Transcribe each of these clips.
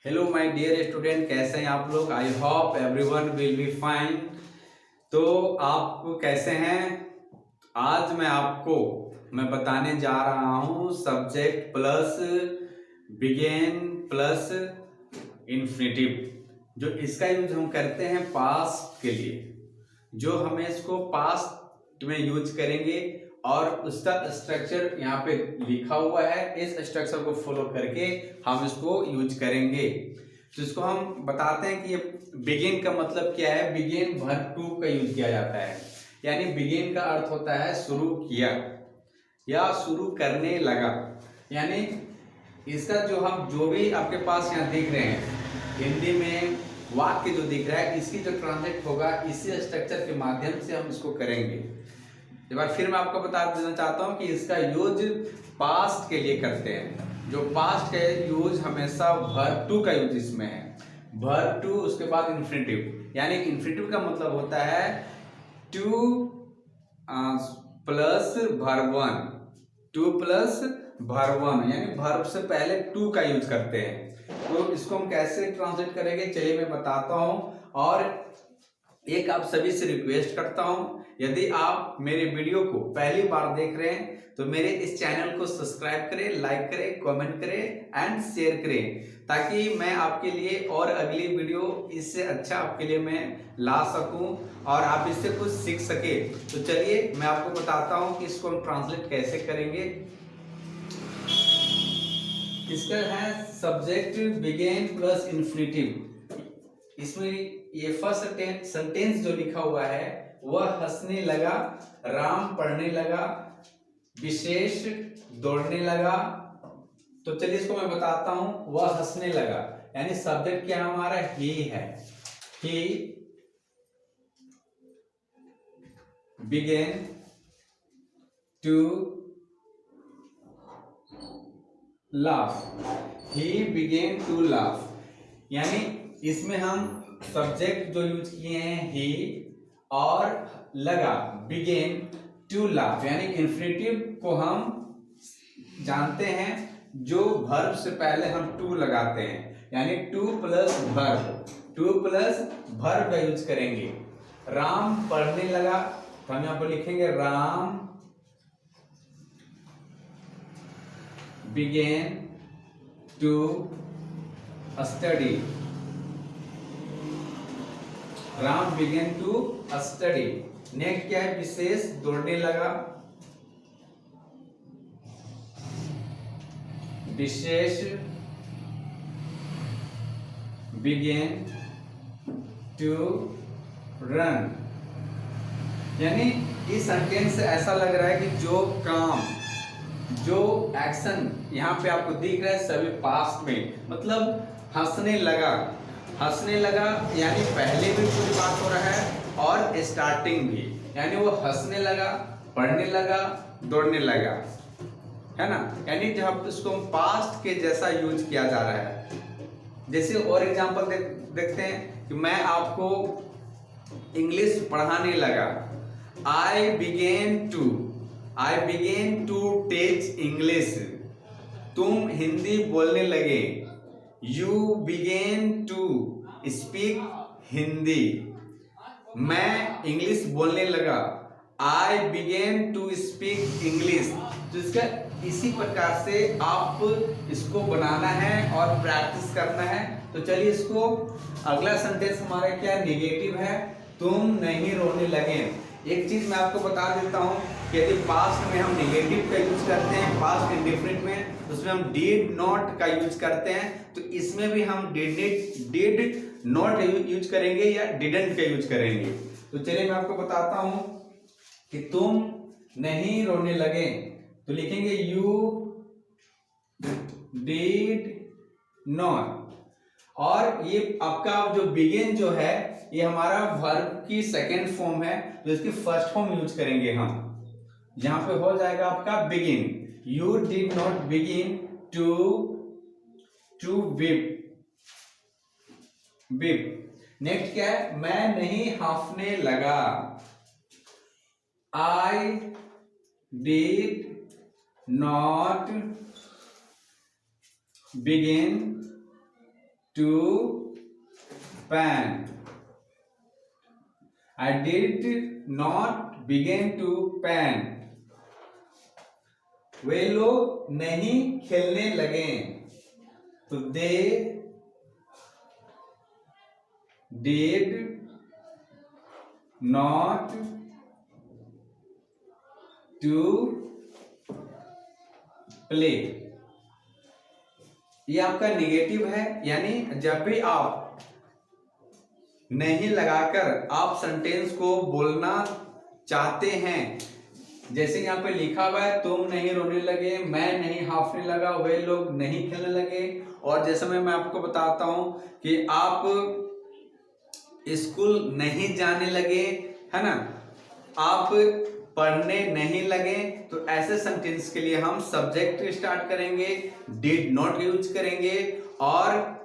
Hello my dear student, कैसे हैं आप लोग। I hope everyone will be fine. तो आप कैसे हैं। आज मैं बताने जा रहा हूं subject plus begin plus infinitive. जो इसका यूज हम करते हैं पास्ट के लिए, जो हमें इसको पास्ट में यूज करेंगे और उसका स्ट्रक्चर यहाँ पे लिखा हुआ है। इस स्ट्रक्चर को फॉलो करके हम इसको यूज करेंगे। तो इसको हम बताते हैं कि ये बिगिन का मतलब क्या है। बिगिन वर्ब टू का यूज किया जाता है, यानी बिगिन का अर्थ होता है शुरू किया या शुरू करने लगा। यानी इसका जो भी आपके पास यहाँ दिख रहे हैं हिंदी में वाक्य जो दिख रहा है, इसकी जो ट्रांसलेट होगा इसी स्ट्रक्चर के माध्यम से हम इसको करेंगे। एक बार फिर मैं आपको बता देना चाहता हूं कि इसका यूज पास्ट के लिए करते हैं। जो पास्ट का यूज हमेशा वर्ब टू का यूज इसमें है। वर्ब टू उसके बाद इन्फिनिटिव, यानी इन्फिनिटिव का मतलब होता है two plus verb one. Two plus verb one, यानी वर्ब से पहले टू का यूज करते हैं। तो इसको हम कैसे ट्रांसलेट करेंगे, चलिए मैं बताता हूं। और एक आप सभी से रिक्वेस्ट करता हूं, यदि आप मेरे वीडियो को पहली बार देख रहे हैं तो मेरे इस चैनल को सब्सक्राइब करें, लाइक करें, कमेंट करें एंड शेयर करें, ताकि मैं आपके लिए और अगली वीडियो इससे अच्छा आपके लिए मैं ला सकूं और आप इससे कुछ सीख सके। तो चलिए मैं आपको बताता हूं कि इसको हम ट्रांसलेट कैसे करेंगे। इसका है सब्जेक्ट बिगेन प्लस इन्फिनिटिव। इसमें ये फर्स्ट सेंटेंस जो लिखा हुआ है, वह हंसने लगा, राम पढ़ने लगा, विशेष दौड़ने लगा। तो चलिए इसको मैं बताता हूं। वह हंसने लगा, यानी सब्जेक्ट क्या हमारा ही है। He begin to laugh. He begin to laugh, यानी इसमें हम सब्जेक्ट जो यूज किए हैं ही और लगा बिगेन टू लाफ, यानी इन्फिनिटिव को हम जानते हैं जो वर्ब से पहले हम टू लगाते हैं, यानी two plus verb. Two plus verb का यूज करेंगे। राम पढ़ने लगा, तो हम यहां पर लिखेंगे Ram began to study। Ram began to study। Next क्या है, विशेष दौड़ने लगा, विशेष began to run। यानी इस सेंटेंस से ऐसा लग रहा है कि जो काम, जो एक्शन यहाँ पे आपको दिख रहा है सभी पास्ट में, मतलब हंसने लगा। हंसने लगा यानी पहले भी कुछ बात हो रहा है और स्टार्टिंग भी, यानी वो हंसने लगा, पढ़ने लगा, दौड़ने लगा, है ना। यानी जब इसको पास्ट के जैसा यूज किया जा रहा है। जैसे और एग्जांपल देखते हैं कि मैं आपको इंग्लिश पढ़ाने लगा। I begin to teach English. तुम हिंदी बोलने लगे। You begin to speak Hindi. मैं इंग्लिश बोलने लगा। I begin to speak English. तो इसका इसी प्रकार से आप इसको बनाना है और प्रैक्टिस करना है। तो चलिए इसको अगला सेंटेंस हमारा क्या नेगेटिव है, तुम नहीं रोने लगे। एक चीज मैं आपको बता देता हूं कि यदि पास्ट में हम नेगेटिव का यूज करते हैं, पास्ट इंडेफिनिट में, उसमें हम डिड नॉट का यूज करते हैं, तो इसमें भी हम डिड नॉट यूज करेंगे या डिडंट का यूज करेंगे। तो चलिए मैं आपको बताता हूं कि तुम नहीं रोने लगे, तो लिखेंगे यू डिड नॉट। और ये आपका जो बिगिन जो है, ये हमारा वर्ब की सेकेंड फॉर्म है, तो इसकी फर्स्ट फॉर्म यूज करेंगे हम। यहां पे हो जाएगा आपका begin. You did not begin to weep. Next क्या है, मैं नहीं हाफने लगा। I did not begin to pan. I did not begin to pan. वे लोग नहीं खेलने लगे, तो they did not to play. ये आपका निगेटिव है, यानी जब भी आप नहीं लगाकर आप सेंटेंस को बोलना चाहते हैं, जैसे यहाँ पे लिखा हुआ है तुम नहीं रोने लगे, मैं नहीं हाफने लगा, वे लोग नहीं खेलने लगे। और जैसे मैं आपको बताता हूं कि आप स्कूल नहीं जाने लगे, है ना, आप पढ़ने नहीं लगे, तो ऐसे सेंटेंस के लिए हम सब्जेक्ट स्टार्ट करेंगे, डिड नॉट यूज करेंगे, और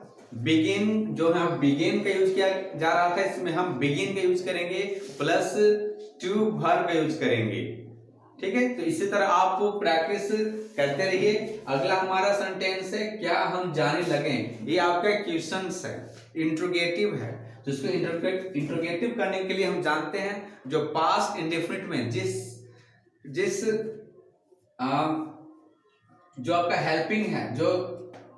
बिगिन जो है बिगिन का यूज किया जा रहा था, इसमें हम बिगिन का यूज करेंगे प्लस टू वर्ब का यूज करेंगे। ठीक है, तो इसी तरह आप प्रैक्टिस करते रहिए। अगला हमारा सेंटेंस है क्या हम जाने लगे। ये आपका क्वेश्चन है, इंट्रोगेटिव है, तो इसको इंट्रोगेटिव करने के लिए हम जानते हैं जो पास्ट इंडेफिनिट में जिस जो आपका हेल्पिंग है, जो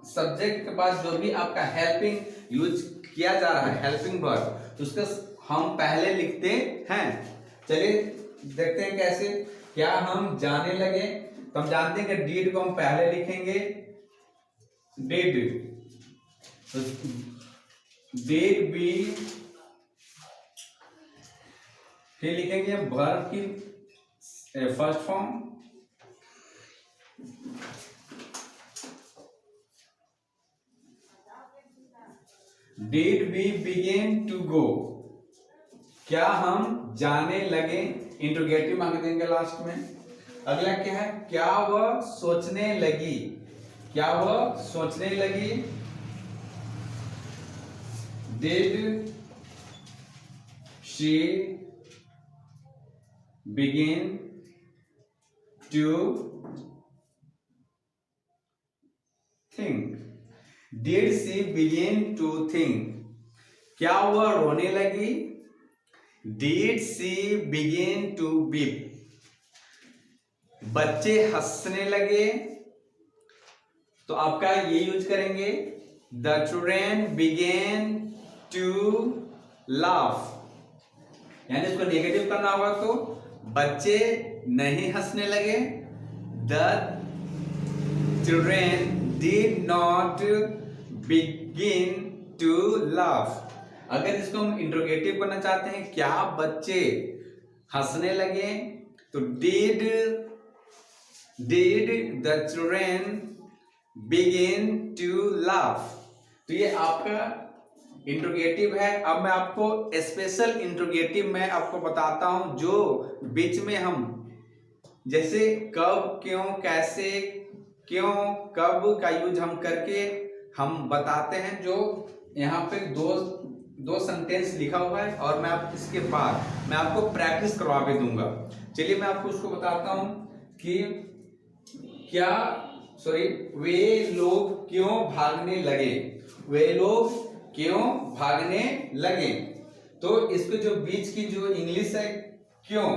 सब्जेक्ट के पास जो भी आपका हेल्पिंग यूज किया जा रहा है, हेल्पिंग वर्ब, तो उसका हम पहले लिखते हैं। चलिए देखते हैं कैसे। क्या हम जाने लगे, तो हम जानते हैं कि डिड को हम पहले लिखेंगे, डिड, तो डिड बी, फिर लिखेंगे वर्ब की first form, did we begin to go, क्या हम जाने लगे, इंट्रोगेटिव मांग देंगे लास्ट में। अगला क्या है, क्या वह सोचने लगी, क्या वह सोचने लगी, did she begin to think, did she begin to think, क्या वह रोने लगी, did she begin to weep, बच्चे हंसने लगे, तो आपका ये यूज करेंगे, the children begin to laugh, यानी इसको नेगेटिव करना होगा, तो बच्चे नहीं हंसने लगे, the children did not begin to laugh. अगर इसको हम इंट्रोगेटिव करना चाहते हैं, क्या बच्चे हंसने लगे, तो did the children begin to laugh, तो ये आपका इंट्रोगेटिव है। अब मैं आपको स्पेशल इंट्रोगेटिव में आपको बताता हूं, जो बीच में हम जैसे कब, क्यों, कैसे, क्यों, कब का यूज हम करके हम बताते हैं। जो यहाँ पे दो सेंटेंस लिखा हुआ है, और मैं आप इसके बाद मैं आपको प्रैक्टिस करवा भी दूंगा। चलिए मैं आपको उसको बताता हूं कि वे लोग क्यों भागने लगे, वे लोग क्यों भागने लगे, तो इसको जो बीच की जो इंग्लिश है क्यों,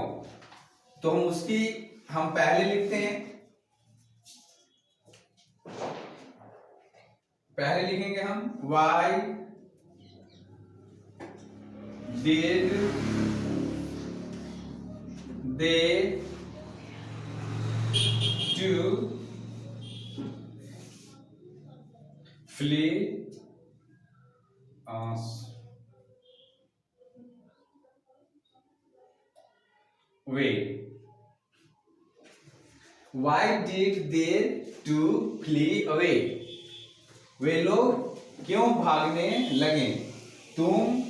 तो हम उसकी हम पहले लिखते हैं, पहले लिखेंगे हम why did they to flee away, why did they to flee away, वे लोग क्यों भागने लगे, तुम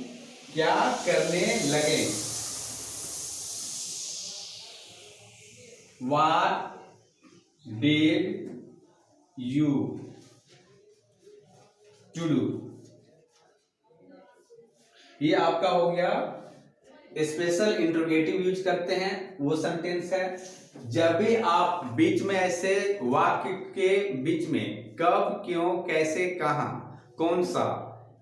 क्या करने लगे, what did you to do। ये आपका हो गया स्पेशल इंट्रोगेटिव यूज करते हैं, वो सेंटेंस है जब भी आप बीच में ऐसे वाक्य के बीच में कब, क्यों, कैसे, कहां, कौन सा,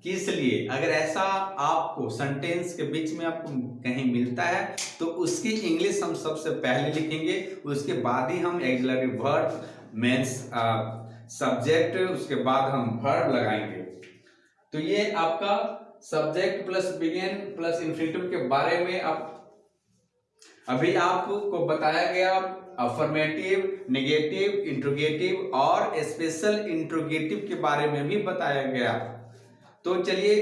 किस लिए, अगर ऐसा आपको सेंटेंस के बीच में आपको कहीं मिलता है तो उसकी इंग्लिश हम सबसे पहले लिखेंगे, उसके बाद ही हम एक्सिलरी वर्ब मेंस सब्जेक्ट, उसके बाद हम वर्ब लगाएंगे। तो ये आपका subject plus begin plus infinitive के बारे में अभी आपको बताया गया। अफर्मेटिव, नेगेटिव, इंट्रोगेटिव और स्पेशल इंट्रोगेटिव के बारे में भी बताया गया। तो चलिए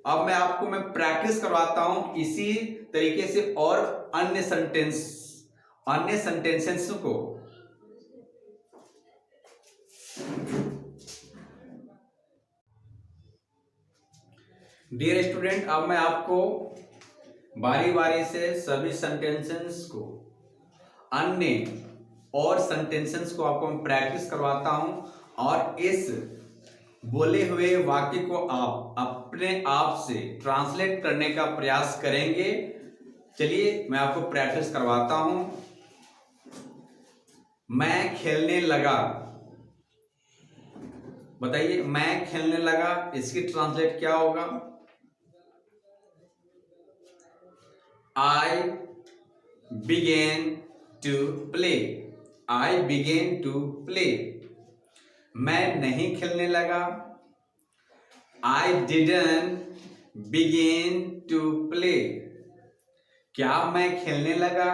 अब मैं प्रैक्टिस करवाता हूं इसी तरीके से और अन्य सेंटेंसेस को। डियर स्टूडेंट, अब मैं आपको बारी बारी से सभी सेंटेंसेस को, अन्य और सेंटेंसेस को आपको मैं प्रैक्टिस करवाता हूं और इस बोले हुए वाक्य को आप अपने आप से ट्रांसलेट करने का प्रयास करेंगे। चलिए मैं आपको प्रैक्टिस करवाता हूं। मैं खेलने लगा, बताइए मैं खेलने लगा, इसकी ट्रांसलेट क्या होगा? I began to play. I began to play. मैं नहीं खेलने लगा। I didn't begin to play. क्या मैं खेलने लगा?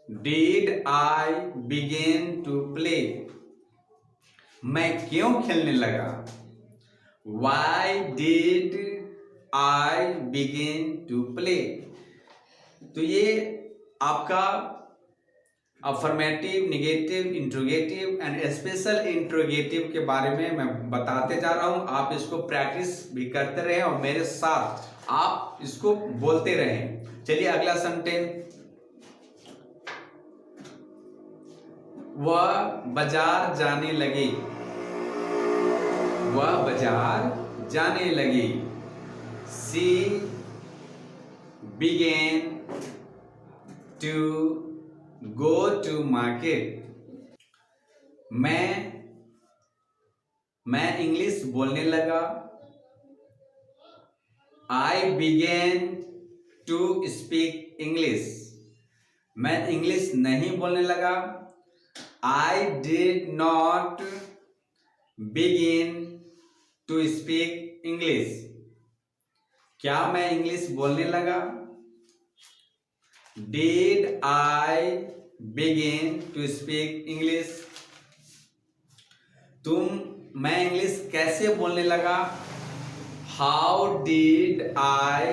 Did I begin to play? मैं क्यों खेलने लगा? Why did I begin to play? तो ये आपका affirmative, negative, interrogative and special interrogative के बारे में मैं बताते जा रहा हूं। आप इसको प्रैक्टिस भी करते रहें और मेरे साथ आप इसको बोलते रहें। चलिए अगला सेंटेंस। वह बाजार जाने लगी। वह बाजार जाने लगी। She began to go to market. मैं इंग्लिश बोलने लगा। I began to speak English. मैं इंग्लिश नहीं बोलने लगा। I did not begin to speak English. क्या मैं इंग्लिश बोलने लगा? Did I begin to speak English? मैं इंग्लिश कैसे बोलने लगा? How did I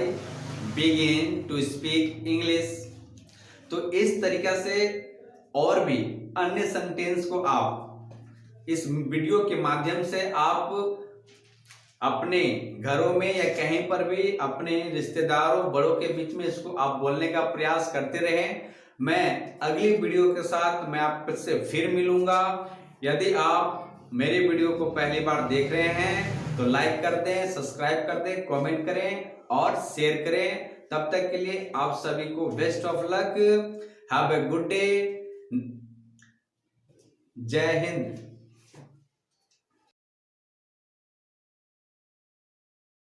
begin to speak English? तो इस तरीका से और भी अन्य सेंटेंस को आप इस वीडियो के माध्यम से आप अपने घरों में या कहीं पर भी अपने रिश्तेदारों, बड़ों के बीच में इसको आप बोलने का प्रयास करते रहें। मैं अगली वीडियो के साथ मैं आपसे फिर मिलूंगा। यदि आप मेरे वीडियो को पहली बार देख रहे हैं तो लाइक कर दें, सब्सक्राइब कर दें, कमेंट करें और शेयर करें। तब तक के लिए आप सभी को best of luck. Have a good day. जय हिंद।